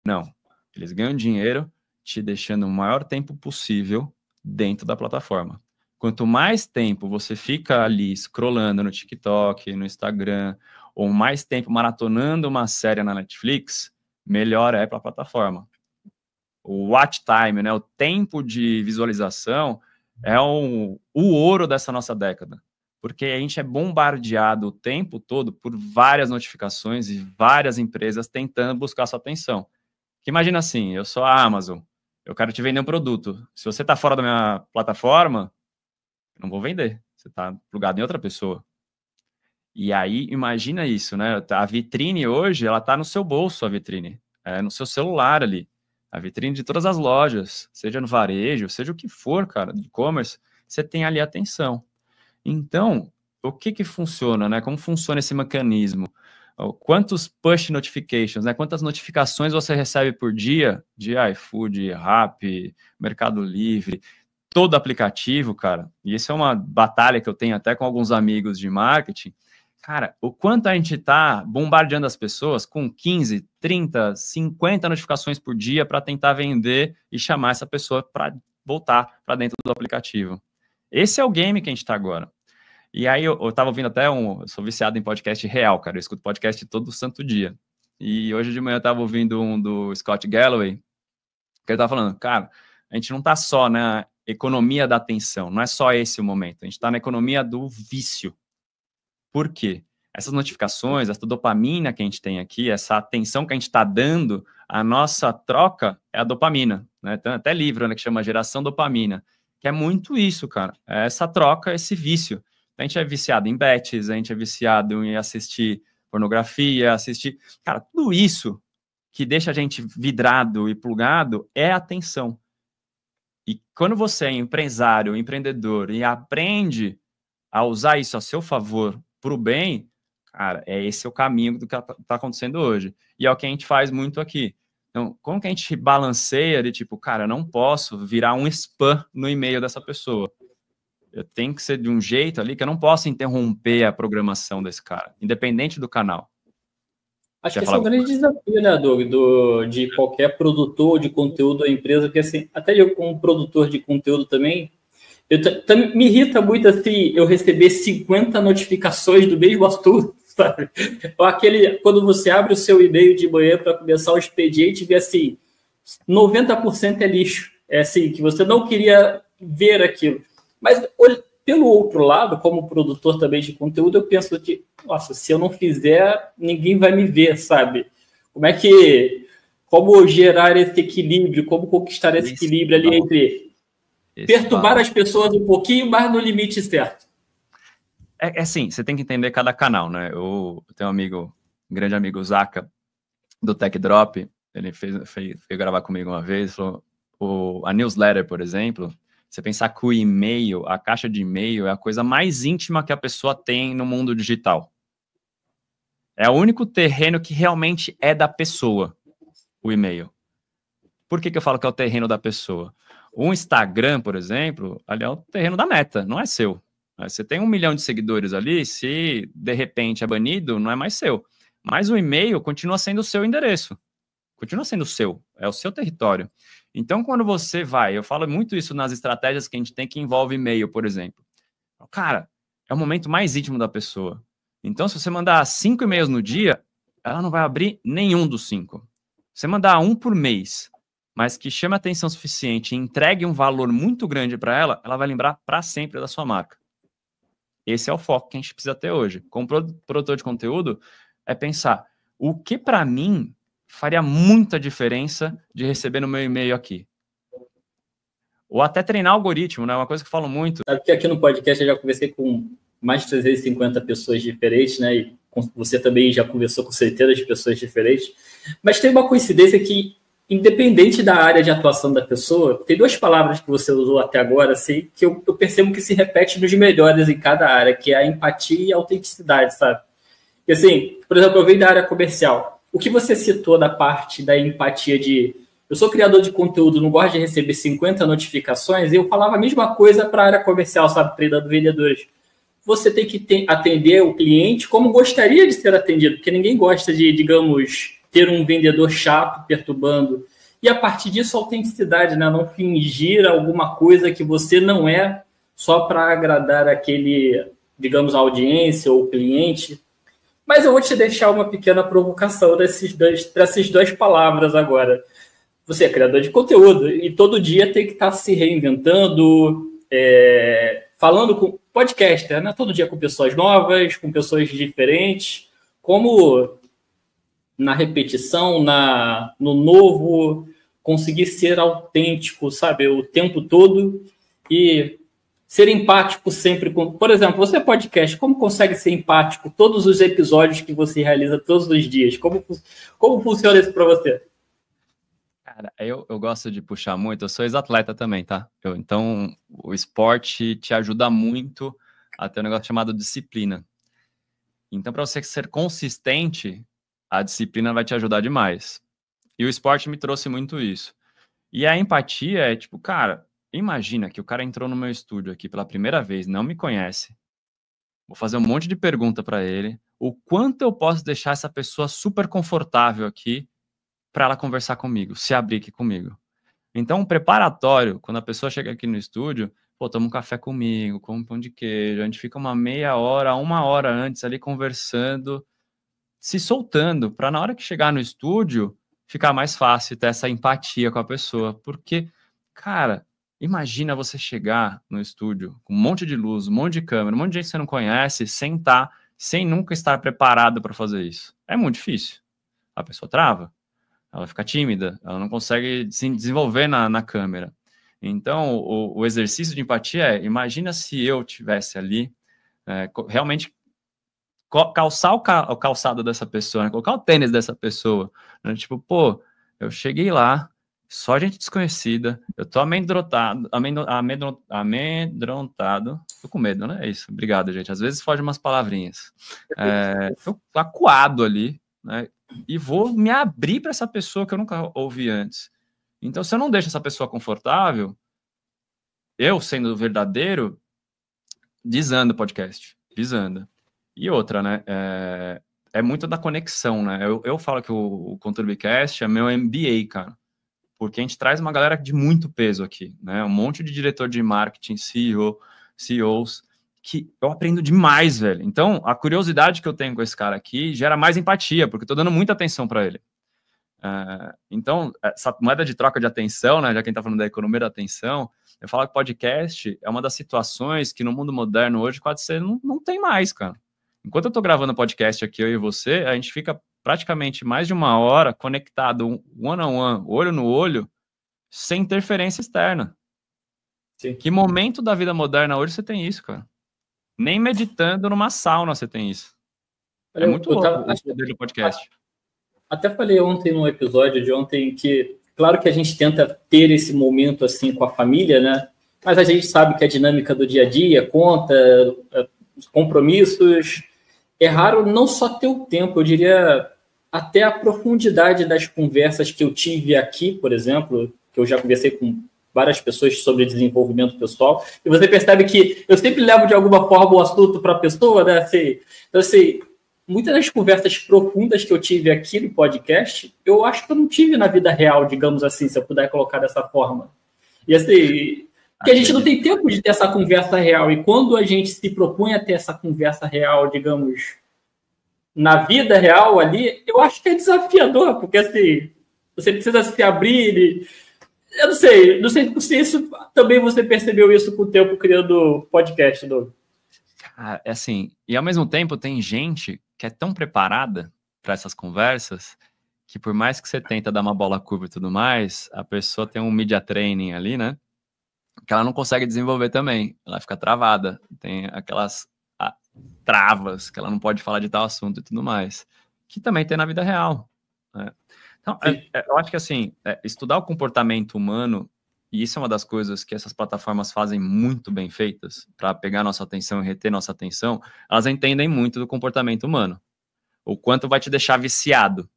Não. Eles ganham dinheiro te deixando o maior tempo possível dentro da plataforma. Quanto mais tempo você fica ali scrollando no TikTok, no Instagram, ou mais tempo maratonando uma série na Netflix, melhor é para a plataforma. O watch time, né, o tempo de visualização, é o ouro dessa nossa década. Porque a gente é bombardeado o tempo todo por várias notificações e várias empresas tentando buscar sua atenção. Que imagina assim, eu sou a Amazon, eu quero te vender um produto. Se você está fora da minha plataforma, eu não vou vender. Você está plugado em outra pessoa. E aí, imagina isso, né? A vitrine hoje, ela está no seu bolso, a vitrine. É no seu celular ali. A vitrine de todas as lojas, seja no varejo, seja o que for, cara, de e-commerce, você tem ali atenção. Então, o que funciona, né? Como funciona esse mecanismo? Quantos push notifications, né? Quantas notificações você recebe por dia de iFood, Rappi, Mercado Livre, todo aplicativo, cara. E isso é uma batalha que eu tenho até com alguns amigos de marketing. Cara, o quanto a gente tá bombardeando as pessoas com 15, 30, 50 notificações por dia para tentar vender e chamar essa pessoa para voltar para dentro do aplicativo. Esse é o game que a gente está agora. E aí eu tava ouvindo até eu sou viciado em podcast real, cara, eu escuto podcast todo santo dia. E hoje de manhã eu tava ouvindo um do Scott Galloway, que ele tava falando, cara, a gente não tá só na economia da atenção, não é só esse o momento, a gente tá na economia do vício. Por quê? Essas notificações, essa dopamina que a gente tem aqui, essa atenção que a gente está dando, a nossa troca é a dopamina, né? Tem até livro, né, que chama Geração Dopamina, que é muito isso, cara, é essa troca, esse vício. A gente é viciado em bets, a gente é viciado em assistir pornografia, assistir... Cara, tudo isso que deixa a gente vidrado e plugado é atenção. E quando você é empresário, empreendedor e aprende a usar isso a seu favor para o bem, cara, esse é o caminho do que está acontecendo hoje. E é o que a gente faz muito aqui. Então, como que a gente balanceia de tipo, cara, eu não posso virar um spam no e-mail dessa pessoa. Eu tenho que ser de um jeito ali que eu não posso interromper a programação desse cara, independente do canal. Acho que esse é um grande desafio, né, Doug, de qualquer produtor de conteúdo da empresa, porque assim, até eu como produtor de conteúdo também, me irrita muito assim, eu receber 50 notificações do mesmo assunto, sabe? Ou quando você abre o seu e-mail de manhã para começar o expediente e vê assim, 90% é lixo. É assim, que você não queria ver aquilo. Mas, pelo outro lado, como produtor também de conteúdo, eu penso que, nossa, se eu não fizer, ninguém vai me ver, sabe? Como gerar esse equilíbrio, como conquistar esse equilíbrio ali entre perturbar as pessoas um pouquinho, mas no limite certo. É assim, você tem que entender cada canal, né? Eu tenho um grande amigo, Zaka, do Tech Drop, ele veio gravar comigo uma vez, falou, a newsletter, por exemplo, você pensar que o e-mail, a caixa de e-mail é a coisa mais íntima que a pessoa tem no mundo digital. É o único terreno que realmente é da pessoa, o e-mail. Por que eu falo que é o terreno da pessoa? O Instagram, por exemplo, ali é o terreno da Meta, não é seu. Você tem 1 milhão de seguidores ali, se de repente é banido, não é mais seu. Mas o e-mail continua sendo o seu endereço. Continua sendo o seu, é o seu território. Então, quando você vai, eu falo muito isso nas estratégias que a gente tem que envolve e-mail, por exemplo. Cara, é o momento mais íntimo da pessoa. Então, se você mandar 5 e-mails no dia, ela não vai abrir nenhum dos 5. Se você mandar 1 por mês, mas que chame atenção suficiente e entregue um valor muito grande para ela, ela vai lembrar para sempre da sua marca. Esse é o foco que a gente precisa ter hoje. Como produtor de conteúdo, é pensar o que para mim faria muita diferença de receber no meu e-mail aqui. Ou até treinar algoritmo, né? Uma coisa que eu falo muito. Sabe que aqui no podcast eu já conversei com mais de 350 pessoas diferentes, né? E você também já conversou com centenas de pessoas diferentes. Mas tem uma coincidência que, independente da área de atuação da pessoa, tem 2 palavras que você usou até agora, assim, que eu percebo que se repete nos melhores em cada área, que é a empatia e a autenticidade, sabe? E assim, por exemplo, eu venho da área comercial. O que você citou da parte da empatia de... Eu sou criador de conteúdo, não gosto de receber 50 notificações, e eu falava a mesma coisa para a área comercial, sabe? Treinando vendedores. Você tem que atender o cliente como gostaria de ser atendido, porque ninguém gosta de, digamos, ter um vendedor chato perturbando. E a partir disso, a autenticidade, né? Não fingir alguma coisa que você não é só para agradar aquele, digamos, a audiência ou o cliente. Mas eu vou te deixar uma pequena provocação dessas duas palavras agora. Você é criador de conteúdo e todo dia tem que estar se reinventando, falando com podcaster, né? Todo dia com pessoas novas, com pessoas diferentes. Como na repetição, no novo, conseguir ser autêntico, sabe? O tempo todo e ser empático sempre com... Por exemplo, você é podcast, como consegue ser empático todos os episódios que você realiza todos os dias? Como funciona isso para você? Cara, eu gosto de puxar muito, eu sou ex-atleta também, tá? Então, o esporte te ajuda muito a ter um negócio chamado disciplina. Então, para você ser consistente, a disciplina vai te ajudar demais. E o esporte me trouxe muito isso. E a empatia é tipo, cara, imagina que o cara entrou no meu estúdio aqui pela primeira vez, não me conhece. Vou fazer um monte de pergunta para ele. O quanto eu posso deixar essa pessoa super confortável aqui para ela conversar comigo, se abrir aqui comigo. Então, um preparatório, quando a pessoa chega aqui no estúdio, pô, toma um café comigo, come um pão de queijo, a gente fica uma meia hora, 1 hora antes ali conversando, se soltando, para na hora que chegar no estúdio, ficar mais fácil ter essa empatia com a pessoa. Porque, cara, imagina você chegar no estúdio com um monte de luz, um monte de câmera, um monte de gente que você não conhece, sem nunca estar preparado para fazer isso. É muito difícil. A pessoa trava, ela fica tímida, ela não consegue se desenvolver na câmera. Então, o exercício de empatia é, imagina se eu tivesse ali, realmente calçar o calçado dessa pessoa, né? Colocar o tênis dessa pessoa, né? Tipo, pô, eu cheguei lá, só gente desconhecida, eu tô amedrontado, tô com medo, né? É isso, obrigado, gente. Às vezes foge umas palavrinhas. Tô acuado ali, né? E vou me abrir para essa pessoa que eu nunca ouvi antes. Então, se eu não deixo essa pessoa confortável, eu, sendo verdadeiro, desanda o podcast, desanda. E outra, né? É muito da conexão, né? Eu falo que o ConturbiCast é meu MBA, cara. Porque a gente traz uma galera de muito peso aqui, né? Um monte de diretor de marketing, CEOs, que eu aprendo demais, velho. Então, a curiosidade que eu tenho com esse cara aqui gera mais empatia, porque eu tô dando muita atenção para ele. Então, essa moeda de troca de atenção, né? Já que a gente tá falando da economia da atenção, eu falo que podcast é uma das situações que no mundo moderno hoje quase você não tem mais, cara. Enquanto eu tô gravando podcast aqui, eu e você, a gente fica praticamente mais de 1 hora conectado one-on-one, olho no olho, sem interferência externa. Sim. Que momento da vida moderna hoje você tem isso, cara? Nem meditando numa sauna você tem isso. É muito louco o poder do podcast. Até falei ontem no episódio de ontem que, claro que a gente tenta ter esse momento assim com a família, né? Mas a gente sabe que a dinâmica do dia a dia, conta, compromissos, é raro não só ter o tempo, eu diria até a profundidade das conversas que eu tive aqui, por exemplo, que eu já conversei com várias pessoas sobre desenvolvimento pessoal, e você percebe que eu sempre levo de alguma forma o assunto para a pessoa, né? Então, assim, muitas das conversas profundas que eu tive aqui no podcast, eu acho que eu não tive na vida real, digamos assim, se eu puder colocar dessa forma. E assim, porque a gente não tem tempo de ter essa conversa real, e quando a gente se propõe a ter essa conversa real, digamos, na vida real ali, eu acho que é desafiador, porque assim, você precisa se abrir. Eu não sei se isso também você percebeu isso com o tempo criando podcast, Douglas. É assim, e ao mesmo tempo tem gente que é tão preparada para essas conversas que por mais que você tenta dar uma bola curva e tudo mais, a pessoa tem um media training ali, né? Que ela não consegue desenvolver também. Ela fica travada. Tem aquelas travas que ela não pode falar de tal assunto e tudo mais. Que também tem na vida real. Né? Então, eu acho que assim, estudar o comportamento humano, e isso é uma das coisas que essas plataformas fazem muito bem feitas, para pegar nossa atenção e reter nossa atenção, elas entendem muito do comportamento humano. O quanto vai te deixar viciado.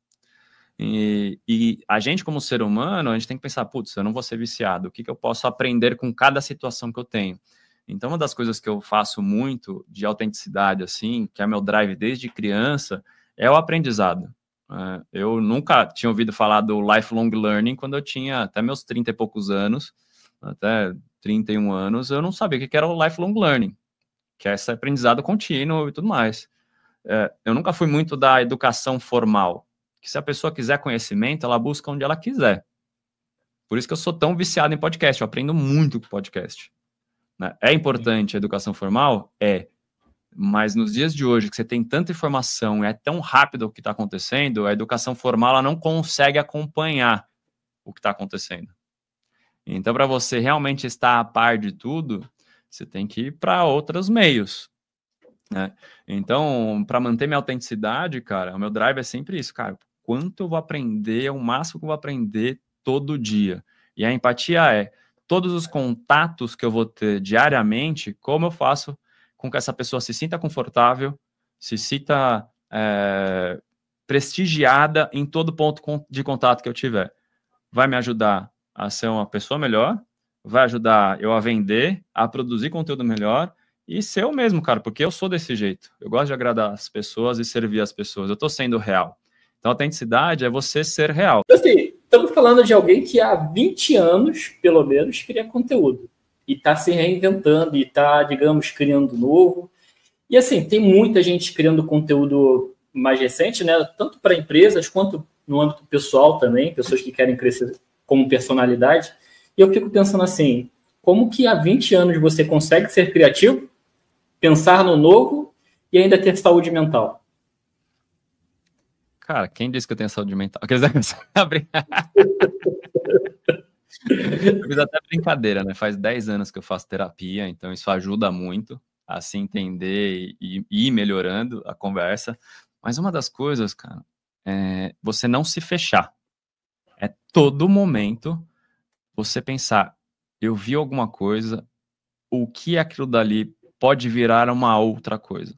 E a gente, como ser humano, a gente tem que pensar, putz, eu não vou ser viciado, o que eu posso aprender com cada situação que eu tenho? Então, uma das coisas que eu faço muito de autenticidade, assim, que é meu drive desde criança, é o aprendizado. Eu nunca tinha ouvido falar do lifelong learning quando eu tinha até meus 30 e poucos anos, até 31 anos, eu não sabia o que era o lifelong learning, que é esse aprendizado contínuo e tudo mais. Eu nunca fui muito da educação formal, que se a pessoa quiser conhecimento, ela busca onde ela quiser. Por isso que eu sou tão viciado em podcast, eu aprendo muito com podcast. Né? É importante a educação formal? Mas nos dias de hoje, que você tem tanta informação e é tão rápido o que está acontecendo, a educação formal ela não consegue acompanhar o que está acontecendo. Então, para você realmente estar a par de tudo, você tem que ir para outros meios. Né? Então, para manter minha autenticidade, cara, o meu drive é sempre isso, cara. Quanto eu vou aprender, o máximo que eu vou aprender todo dia. E a empatia é todos os contatos que eu vou ter diariamente, como eu faço com que essa pessoa se sinta confortável, se sinta prestigiada em todo ponto de contato que eu tiver. Vai me ajudar a ser uma pessoa melhor, vai ajudar eu a vender, a produzir conteúdo melhor e ser eu mesmo, cara, porque eu sou desse jeito. Eu gosto de agradar as pessoas e servir as pessoas. Eu tô sendo real. Então, a autenticidade é você ser real. Assim, estamos falando de alguém que há 20 anos, pelo menos, cria conteúdo. E está se reinventando, e está, digamos, criando novo. E, assim, tem muita gente criando conteúdo mais recente, né? Tanto para empresas, quanto no âmbito pessoal também, pessoas que querem crescer como personalidade. E eu fico pensando assim, como que há 20 anos você consegue ser criativo, pensar no novo e ainda ter saúde mental? Cara, quem disse que eu tenho saúde mental? Eu fiz até brincadeira, né? Faz 10 anos que eu faço terapia, então isso ajuda muito a se entender e ir melhorando a conversa. Mas uma das coisas, cara, é você não se fechar. É todo momento você pensar, eu vi alguma coisa, o que aquilo dali pode virar uma outra coisa.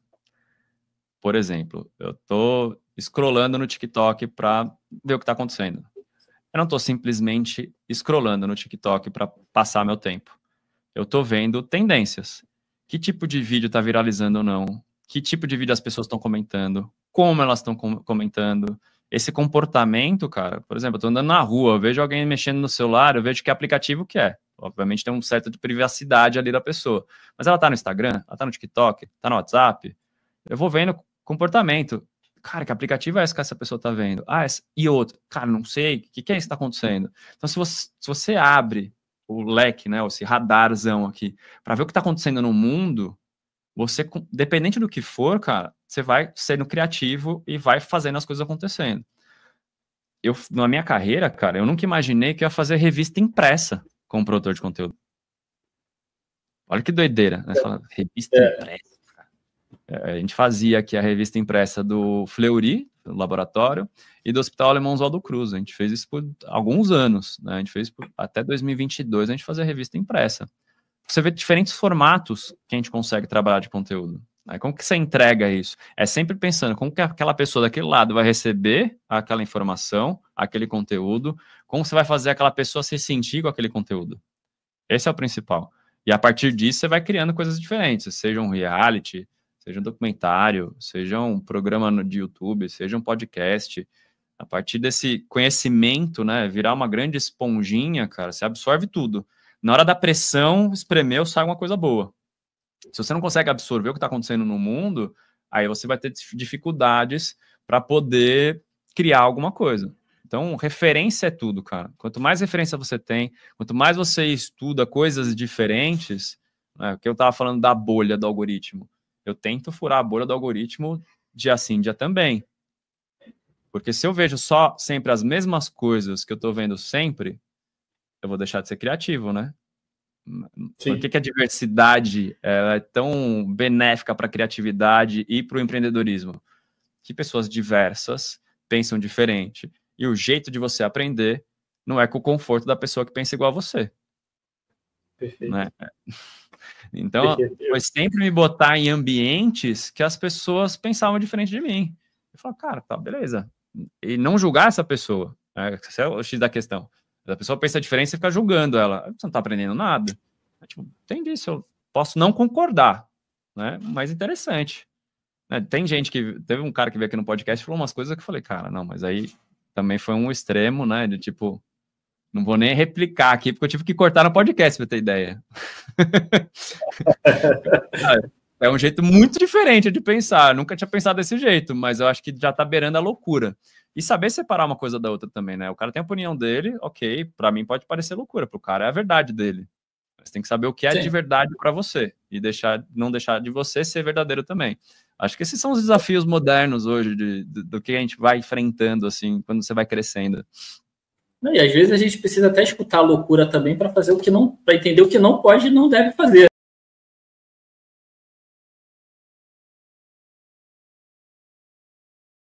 Por exemplo, eu tô scrollando no TikTok para ver o que está acontecendo. Eu não estou simplesmente scrollando no TikTok para passar meu tempo. Eu estou vendo tendências. Que tipo de vídeo está viralizando ou não? Que tipo de vídeo as pessoas estão comentando? Como elas estão comentando? Esse comportamento, cara, por exemplo, eu estou andando na rua, eu vejo alguém mexendo no celular, eu vejo que aplicativo que é. Obviamente tem um certo de privacidade ali da pessoa. Mas ela está no Instagram, ela está no TikTok, está no WhatsApp. Eu vou vendo comportamento. Cara, que aplicativo é esse que essa pessoa está vendo? E outro. Cara, não sei. O que é isso que está acontecendo? Então, se você abre o leque, né, esse radarzão aqui, para ver o que está acontecendo no mundo, você, dependente do que for, cara, você vai sendo criativo e vai fazendo as coisas acontecendo. Na minha carreira, cara, eu nunca imaginei que eu ia fazer revista impressa como produtor de conteúdo. Olha que doideira, né? Você fala, revista impressa. A gente fazia aqui a revista impressa do Fleury, do laboratório, e do Hospital Alemão Oswaldo Cruz. A gente fez isso por alguns anos, né? A gente fez até 2022, a gente fazia a revista impressa. Você vê diferentes formatos que a gente consegue trabalhar de conteúdo. Né? Como que você entrega isso? É sempre pensando como que aquela pessoa daquele lado vai receber aquela informação, aquele conteúdo, como você vai fazer aquela pessoa se sentir com aquele conteúdo. Esse é o principal. E a partir disso, você vai criando coisas diferentes, seja um reality, seja um documentário, seja um programa de YouTube, seja um podcast. A partir desse conhecimento, né, virar uma grande esponjinha, cara, você absorve tudo. Na hora da pressão, espremeu, sai uma coisa boa. Se você não consegue absorver o que está acontecendo no mundo, aí você vai ter dificuldades para poder criar alguma coisa. Então, referência é tudo, cara. Quanto mais referência você tem, quanto mais você estuda coisas diferentes, né, que eu estava falando da bolha do algoritmo, eu tento furar a bolha do algoritmo dia sim, dia também. Porque se eu vejo só sempre as mesmas coisas que eu estou vendo sempre, eu vou deixar de ser criativo, né? Sim. Por que a diversidade é tão benéfica para a criatividade e para o empreendedorismo? Que pessoas diversas pensam diferente. E o jeito de você aprender não é com o conforto da pessoa que pensa igual a você. Perfeito. Né? Então, foi sempre me botar em ambientes que as pessoas pensavam diferente de mim. Eu falo, cara, tá, beleza. E não julgar essa pessoa. Né? Esse é o X da questão. A pessoa pensa diferente, você fica julgando ela. Você não tá aprendendo nada. Tipo, tem disso, eu posso não concordar, né? Mas interessante. Tem gente que... Teve um cara que veio aqui no podcast e falou umas coisas que eu falei, cara, não, mas aí também foi um extremo, né? De tipo, não vou nem replicar aqui, porque eu tive que cortar no podcast pra ter ideia. É um jeito muito diferente de pensar. Eu nunca tinha pensado desse jeito, mas eu acho que já tá beirando a loucura. E saber separar uma coisa da outra também, né? O cara tem a opinião dele, ok, pra mim pode parecer loucura, pro cara é a verdade dele. Você tem que saber o que é Sim. de verdade para você e não deixar de você ser verdadeiro também. Acho que esses são os desafios modernos hoje do que a gente vai enfrentando assim quando você vai crescendo. E às vezes a gente precisa até escutar a loucura também para fazer o que não, para entender o que não pode e não deve fazer.